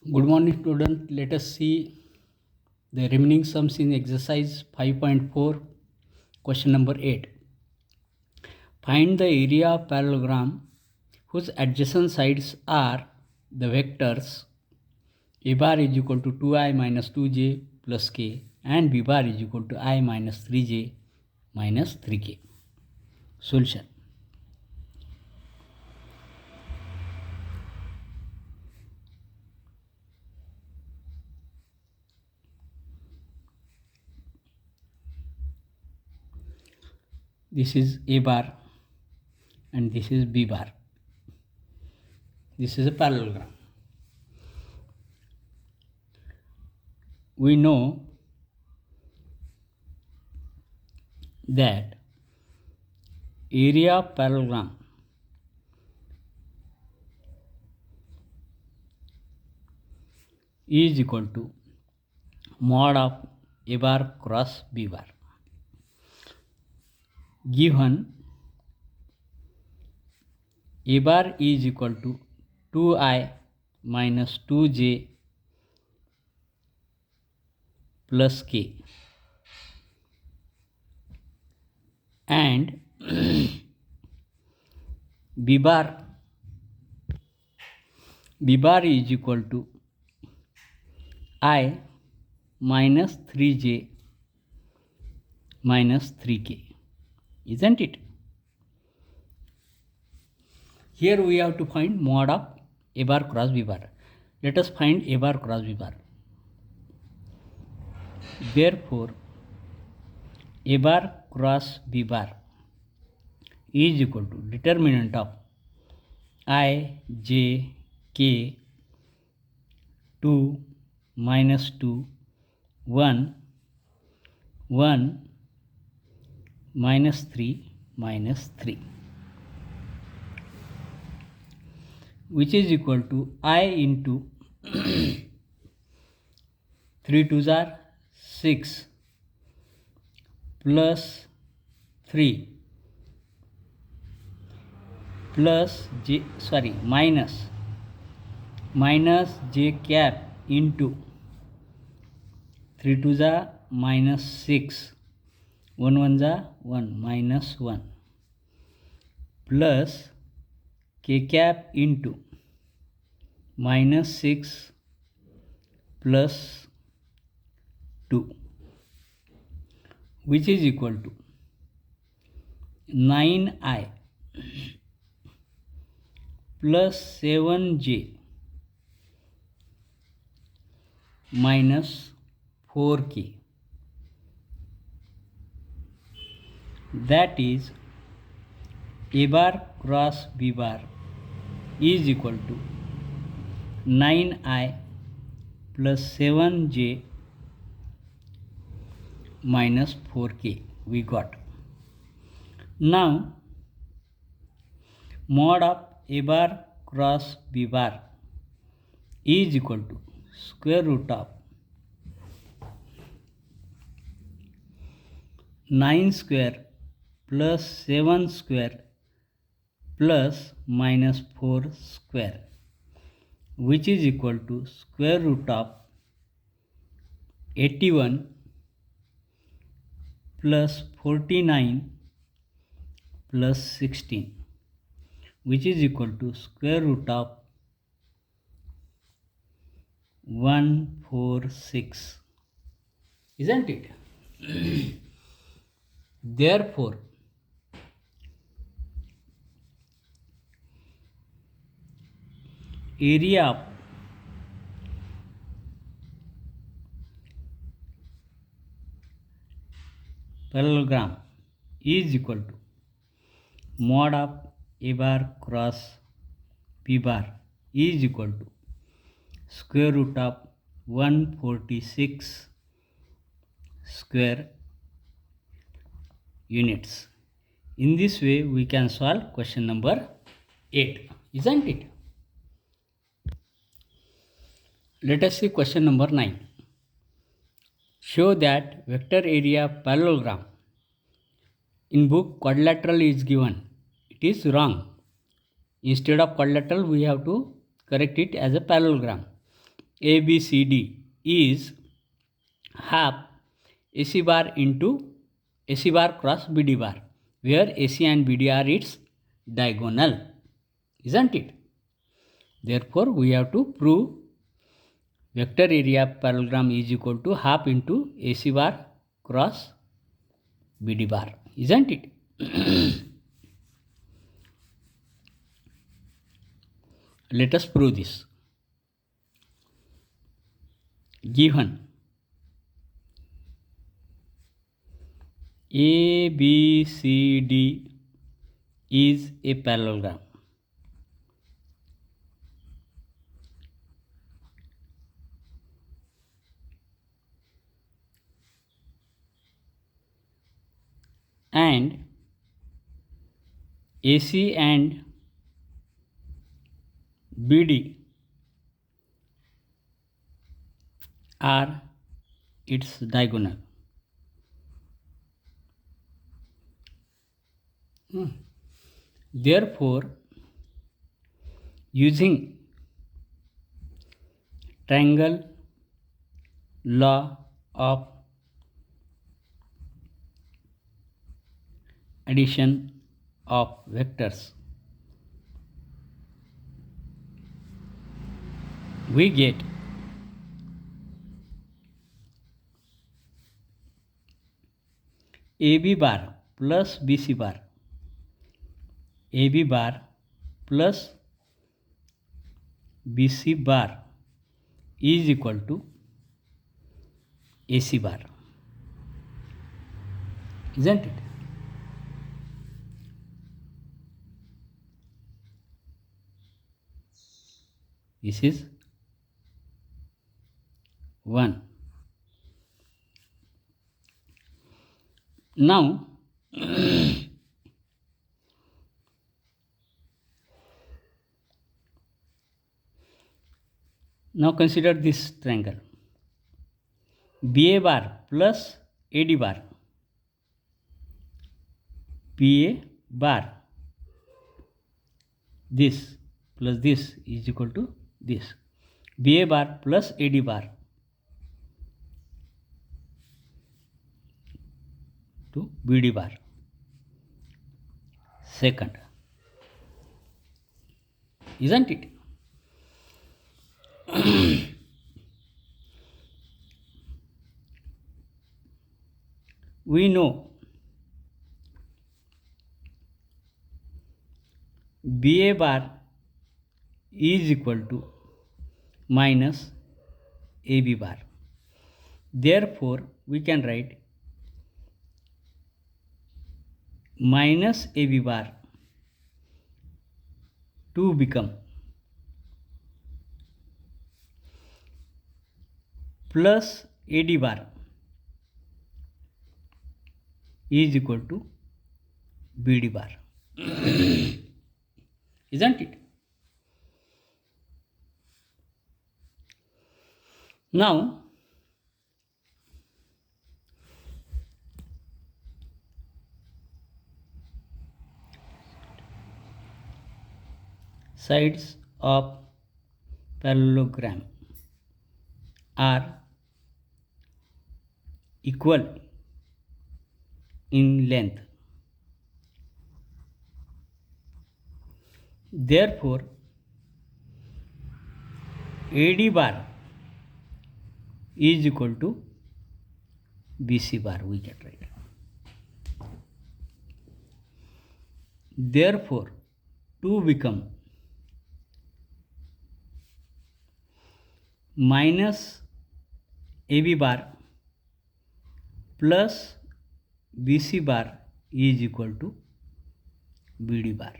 Good morning, student. Let us see the remaining sums in exercise 5.4, question number 8. Find the area of parallelogram whose adjacent sides are the vectors a bar is equal to 2i minus 2j plus k and b bar is equal to I minus 3j minus 3k. Solution. This is a bar and this is b bar. This is a parallelogram. We know that area of parallelogram is equal to mod of a bar cross b bar. Given a bar is equal to 2i minus 2j plus k and b bar is equal to I minus 3j minus 3k, isn't it? Here we have to find mod of a bar cross b bar. Let us find a bar cross b bar. Therefore, a bar cross b bar is equal to determinant of I, j, k, 2, minus 2, 1, 1, minus 3, minus 3, which is equal to I into 3 2s are 6 plus 3 plus minus j cap into 3 2s are minus 6, 1 1s are 1 minus 1 plus k cap into minus 6 plus 2, which is equal to 9i plus 7j minus 4k. That is, a bar cross b bar is equal to 9i plus 7j minus 4k we got. Now, mod of a bar cross b bar is equal to square root of 9 square plus 7 square plus minus 4 square, which is equal to square root of 81 plus 49 plus 16, which is equal to square root of 146, isn't it? Therefore, area of parallelogram is equal to mod of a bar cross b bar is equal to square root of 146 square units. In this way, we can solve question number 8, isn't it? Let us see question number 9. Show that vector area of parallelogram. In book, quadrilateral is given. It is wrong. Instead of quadrilateral, we have to correct it as a parallelogram. ABCD is half AC bar into AC bar cross BD bar, where AC and BD are its diagonal, isn't it? Therefore, we have to prove vector area parallelogram is equal to half into AC bar cross BD bar, isn't it? Let us prove this. Given ABCD is a parallelogram and AC and BD are its diagonal. Therefore, using triangle law of addition of vectors, we get AB bar plus BC bar, AB bar plus BC bar is equal to AC bar, isn't it? This is 1. Now, now consider this triangle. BA bar plus AD bar. BA bar. This plus this is equal to this. BA bar plus AD bar to BD bar. Second. Isn't it? We know BA bar is equal to minus AB bar. Therefore, we can write minus AB bar to become plus AD bar is equal to BD bar. Isn't it? Now, sides of parallelogram are equal in length. Therefore, AD bar is equal to BC bar, we get right. Therefore, to become minus AB bar plus BC bar is equal to BD bar.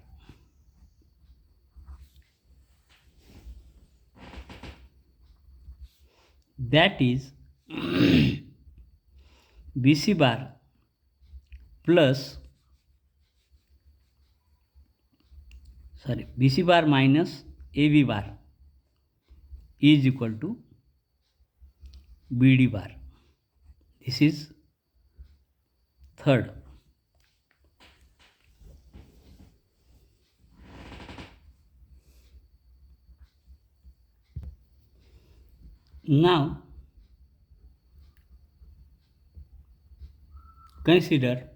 That is BC bar plus BC bar minus AB bar is equal to BD bar. This is third. Now consider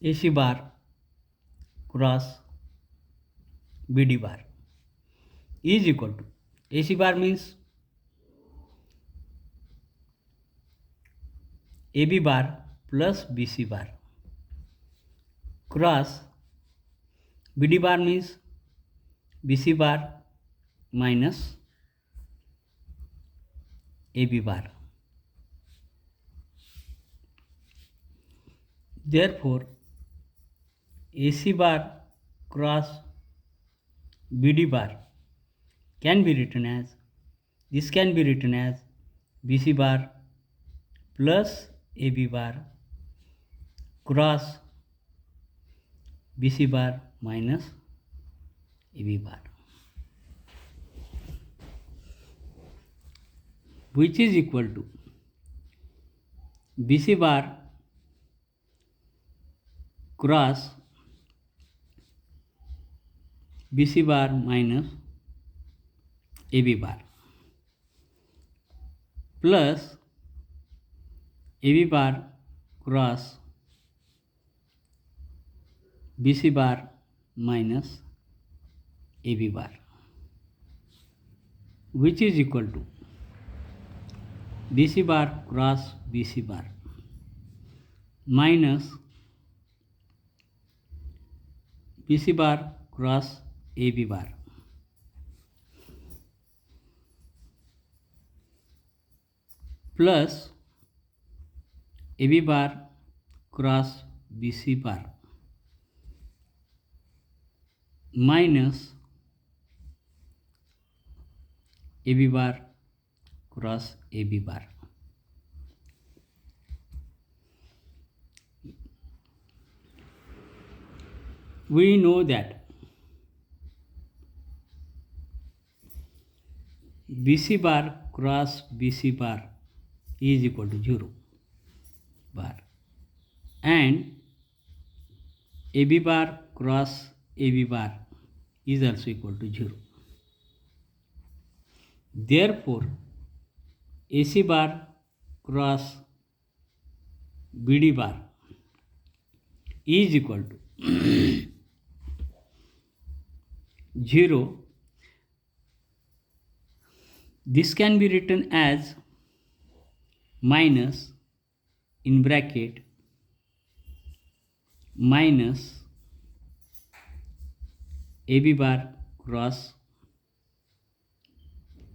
AC bar cross BD bar is equal to AC bar means AB bar plus BC bar cross BD bar means BC bar minus AB bar. Therefore, AC bar cross BD bar can be written as, this can be written as BC bar plus AB bar cross BC bar minus AB bar, which is equal to BC bar cross BC bar minus AB bar plus AB bar cross BC bar minus AB bar, which is equal to BC bar cross BC bar minus BC bar cross AB bar plus AB bar cross BC bar minus AB bar cross AB bar. We know that BC bar cross BC bar is equal to 0 bar and AB bar cross AB bar is also equal to 0. Therefore, AC bar cross BD bar is equal to 0. This can be written as minus in bracket minus AB bar cross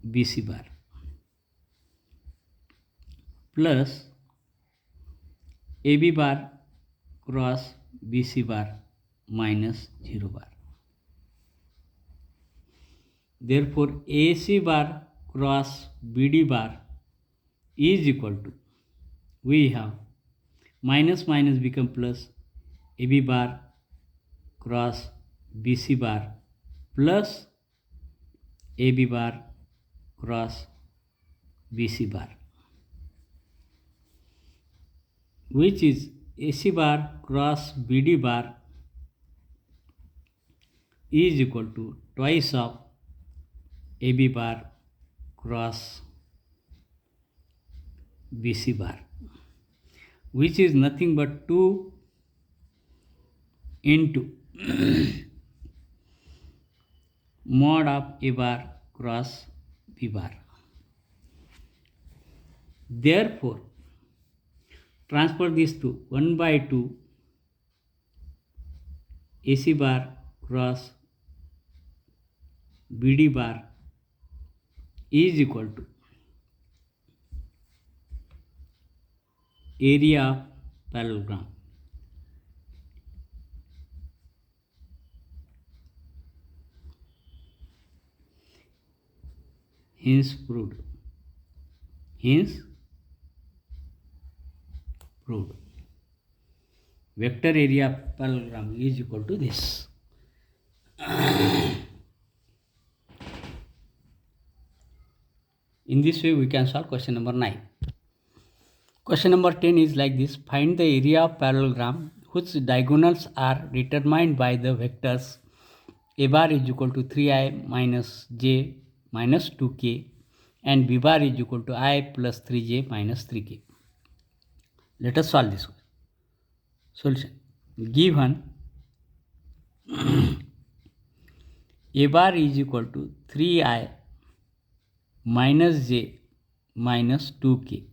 BC bar plus AB bar cross BC bar minus 0 bar. Therefore, AC bar cross BD bar is equal to, we have minus minus become plus, AB bar cross BC bar plus AB bar cross BC bar, which is AC bar cross BD bar is equal to twice of AB bar cross BC bar, which is nothing but 2 into mod of A bar cross B bar. Therefore, transfer this to 1 by 2 AC bar cross BD bar is equal to area of parallelogram. Hence proved. Vector area of parallelogram is equal to this. In this way, we can solve question number 9. Question number 10 is like this. Find the area of parallelogram whose diagonals are determined by the vectors A bar is equal to 3i minus j minus 2k and B bar is equal to I plus 3j minus 3k. Let us solve this one. Solution. Given A bar is equal to 3i minus j minus 2k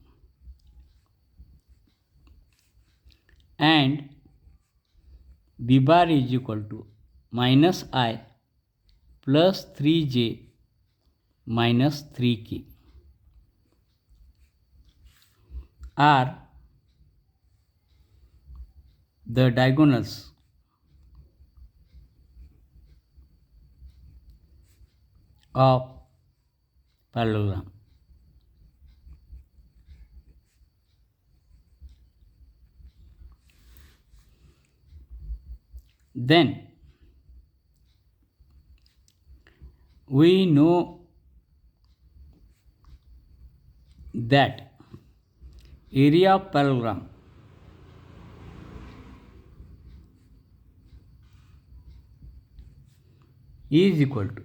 and B bar is equal to minus I plus 3j minus 3k are the diagonals of parallelogram. Then we know that area of parallelogram is equal to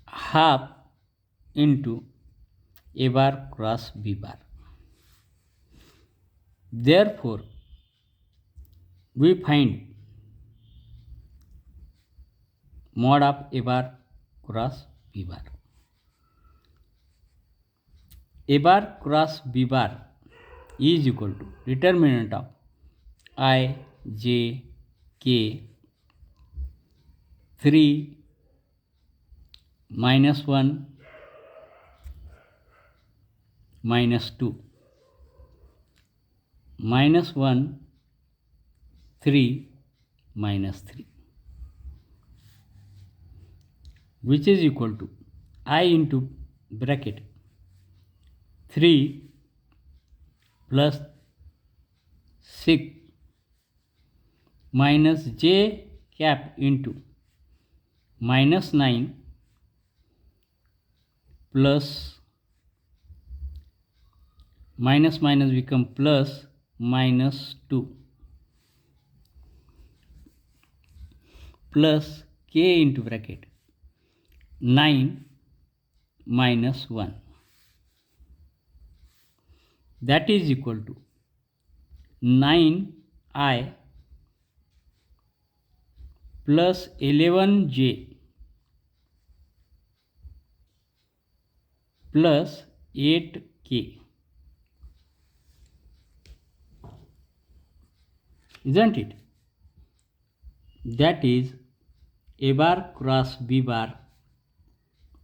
half into A bar cross B bar. Therefore, we find mod of A bar cross B bar. A bar cross B bar is equal to determinant of I, j, k, 3 minus 1 minus 2 minus 1 3 minus 3, which is equal to I into bracket 3 plus 6 minus j cap into minus 9 plus minus minus become plus minus 2 plus k into bracket 9 minus 1, that is equal to 9i plus 11j plus 8k, isn't it? That is A bar cross B bar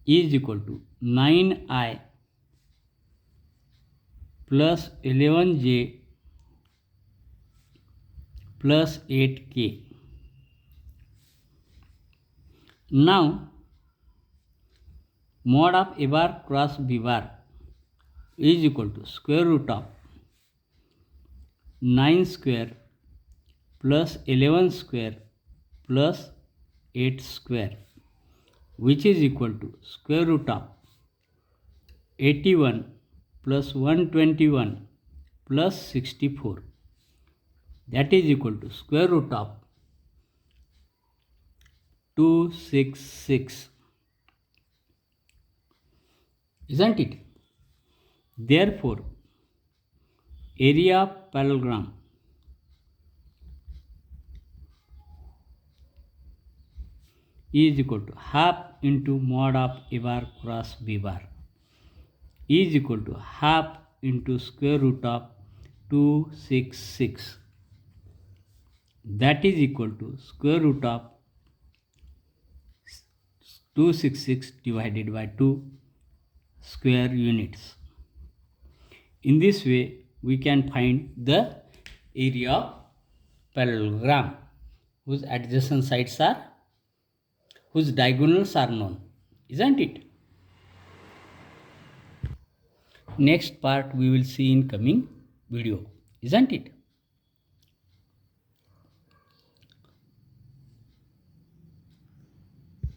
is equal to 9i plus 11j plus 8k. Now, mod of A bar cross B bar is equal to square root of 9 square plus 11 square plus 8 square, which is equal to square root of 81 plus 121 plus 64, that is equal to square root of 266, isn't it? Therefore, area of parallelogram is equal to half into mod of A bar cross B bar is equal to half into square root of 266, that is equal to square root of 266 divided by 2 square units. In this way, we can find the area of parallelogram whose adjacent sides are, whose diagonals are known, isn't it? Next part we will see in coming video, isn't it?